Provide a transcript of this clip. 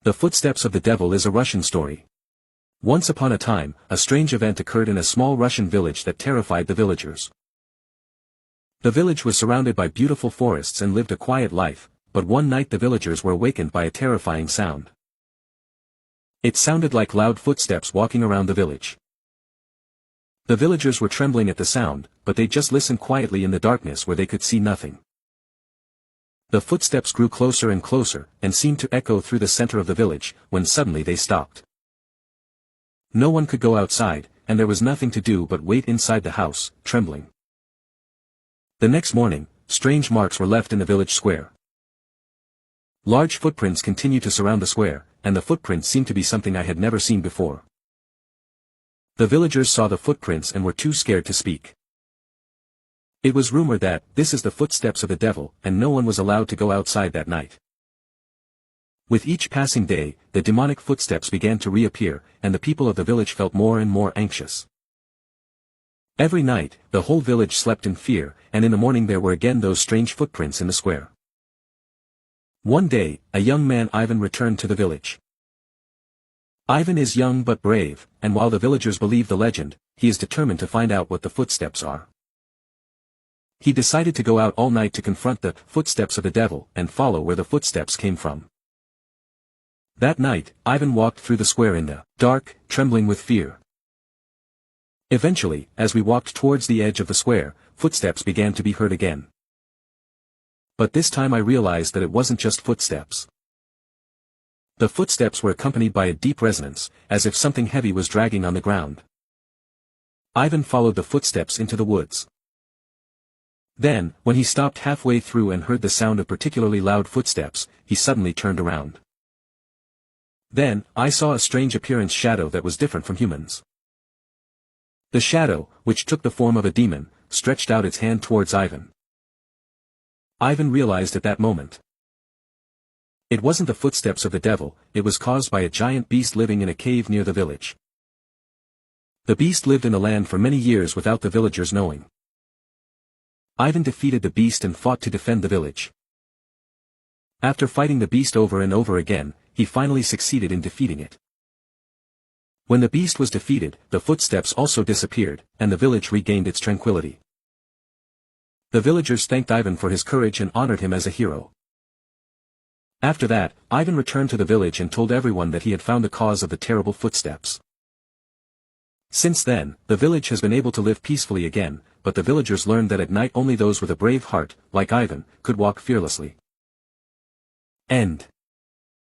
The Footsteps of the Devil is a Russian story. Once upon a time, a strange event occurred in a small Russian village that terrified the villagers. The village was surrounded by beautiful forests and lived a quiet life, but one night the villagers were awakened by a terrifying sound. It sounded like loud footsteps walking around the village. The villagers were trembling at the sound, but they just listened quietly in the darkness where they could see nothing. The footsteps grew closer and closer, and seemed to echo through the center of the village, when suddenly they stopped. No one could go outside, and there was nothing to do but wait inside the house, trembling. The next morning, strange marks were left in the village square. Large footprints continued to surround the square, and the footprints seemed to be something I had never seen before. The villagers saw the footprints and were too scared to speak. It was rumored that, this is the footsteps of the devil, and no one was allowed to go outside that night. With each passing day, the demonic footsteps began to reappear, and the people of the village felt more and more anxious. Every night, the whole village slept in fear, and in the morning there were again those strange footprints in the square. One day, a young man Ivan returned to the village. Ivan is young but brave, and while the villagers believe the legend, he is determined to find out what the footsteps are. He decided to go out all night to confront the footsteps of the devil and follow where the footsteps came from. That night, Ivan walked through the square in the dark, trembling with fear. Eventually, as we walked towards the edge of the square, footsteps began to be heard again. But this time I realized that it wasn't just footsteps. The footsteps were accompanied by a deep resonance, as if something heavy was dragging on the ground. Ivan followed the footsteps into the woods. Then, when he stopped halfway through and heard the sound of particularly loud footsteps, he suddenly turned around. Then, I saw a strange appearance shadow that was different from humans. The shadow, which took the form of a demon, stretched out its hand towards Ivan. Ivan realized at that moment. It wasn't the footsteps of the devil, it was caused by a giant beast living in a cave near the village. The beast lived in the land for many years without the villagers knowing. Ivan defeated the beast and fought to defend the village. After fighting the beast over and over again, he finally succeeded in defeating it. When the beast was defeated, the footsteps also disappeared, and the village regained its tranquility. The villagers thanked Ivan for his courage and honored him as a hero. After that, Ivan returned to the village and told everyone that he had found the cause of the terrible footsteps. Since then, the village has been able to live peacefully again, but the villagers learned that at night only those with a brave heart, like Ivan, could walk fearlessly. End.